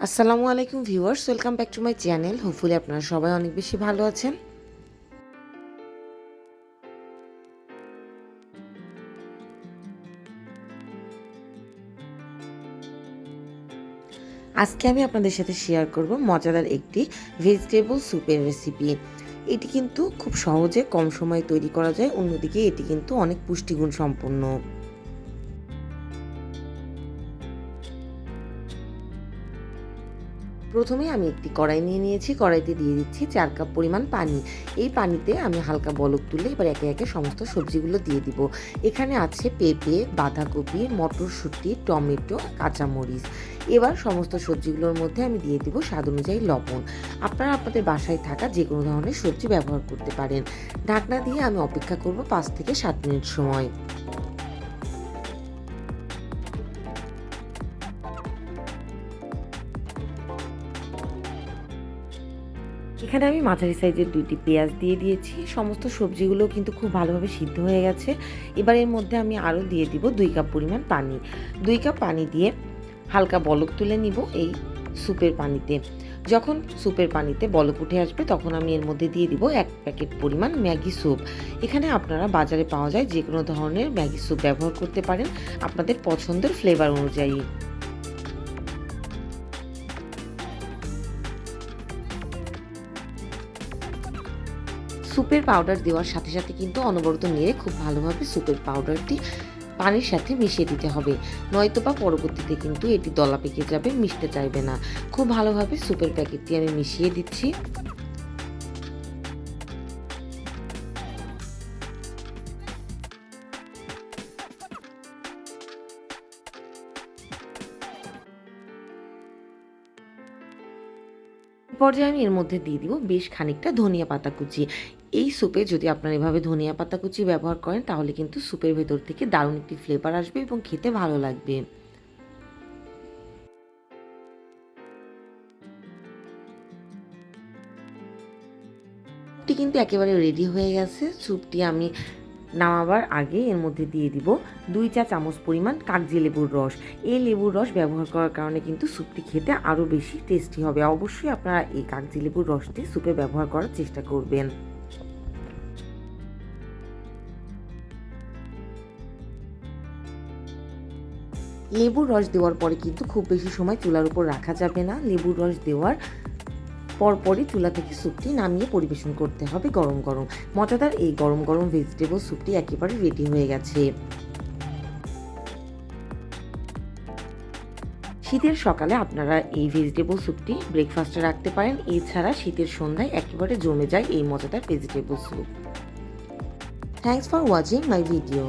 আসসালামু আলাইকুম viewers, welcome back to my channel. Hopefully আপনারা সবাই অনেক বেশি ভালো আছেন। আজকে আমি আপনাদের সাথে শেয়ার করব মজাদার একটি ভেজিটেবল স্যুপের রেসিপি। এটি কিন্তু খুব সহজে কম সময়ে তৈরি করা যায়, অন্যদিকে এটি কিন্তু অনেক পুষ্টিগুণ সম্পন্ন। প্রথমে আমি একটি কড়াই নিয়ে নিয়েছি। কড়াইতে দিয়ে দিচ্ছি 4 কাপ পরিমাণ পানি। এই পানিতে আমি হালকা বলক তুলে এবার একে একে সমস্ত সবজিগুলো দিয়ে দিব। এখানে আছে পেঁপে, বাঁধাকপি, মটরশুঁটি, টমেটো, কাঁচামরিচ। এবার সমস্ত সবজিগুলোর মধ্যে আমি দিয়ে দিব স্বাদ অনুযায়ী লবণ। আপনারা আপনাদের বাসায় থাকা যে কোনো ধরনের সবজি ব্যবহার করতে পারেন। ঢাকনা দিয়ে আমি অপেক্ষা করব 5 থেকে 7 মিনিট সময়। এখানে আমি মাঝারি সাইজের 2টি পেঁয়াজ দিয়ে দিয়েছি। সমস্ত সবজিগুলো কিন্তু খুব ভালোভাবে সিদ্ধ হয়ে গেছে। এবার এর মধ্যে আমি আরও দিয়ে দিব 2 কাপ পরিমাণ পানি। 2 কাপ পানি দিয়ে হালকা বলক তুলে নিব এই স্যুপের পানিতে। যখন স্যুপের পানিতে বলক উঠে আসবে তখন আমি এর মধ্যে দিয়ে দিব 1 প্যাকেট পরিমাণ ম্যাগি স্যুপ। এখানে আপনারা বাজারে পাওয়া যায় যে কোনো ধরনের ম্যাগি স্যুপ ব্যবহার করতে পারেন আপনাদের পছন্দের ফ্লেভার অনুযায়ী। স্যুপের পাউডার দেওয়ার সাথে সাথে কিন্তু অনবরত নেড়ে খুব ভালোভাবে স্যুপের পাউডারটি পানির সাথে মিশিয়ে দিতে হবে, নয়তোবা পরবর্তীতে কিন্তু এটি দলা পেকে যাবে, মিশতে চাইবে না। খুব ভালোভাবে স্যুপের প্যাকেটটি আমি মিশিয়ে দিচ্ছি। পর্যায়ে আমি এর মধ্যে দিয়ে দিব বেশ খানিকটা ধনিয়া পাতা কুচি। এই স্যুপে যদি আপনারা এভাবে ধনিয়া পাতা কুচি ব্যবহার করেন তাহলে কিন্তু স্যুপের ভেতর থেকে দারুণ একটি ফ্লেভার আসবে এবং খেতে ভালো লাগবে। স্যুপটি কিন্তু একেবারে রেডি হয়ে গেছে। স্যুপটি আমি নামাবার আগে এর মধ্যে দিয়ে দিব 2 চা চামচ পরিমাণ কাগজি লেবুর রস। এই লেবুর রস ব্যবহার করার কারণে কিন্তু স্যুপটি খেতে আরও বেশি টেস্টি হবে। অবশ্যই আপনারা এই কাগজি লেবুর রসটি স্যুপে ব্যবহার করার চেষ্টা করবেন। লেবুর রস দেওয়ার পরে কিন্তু খুব বেশি সময় চুলার উপর রাখা যাবে না। লেবুর রস দেওয়ার পরপরই চুলা থেকে স্যুপটি নামিয়ে পরিবেশন করতে হবে গরম গরম। মজাদার এই গরম গরম ভেজিটেবল স্যুপটি একেবারে রেডি হয়ে গেছে। শীতের সকালে আপনারা এই ভেজিটেবল স্যুপটি ব্রেকফাস্টে রাখতে পারেন। এছাড়া শীতের সন্ধ্যায় একেবারে জমে যায় এই মজাদার vegetable soup. Thanks for watching my video.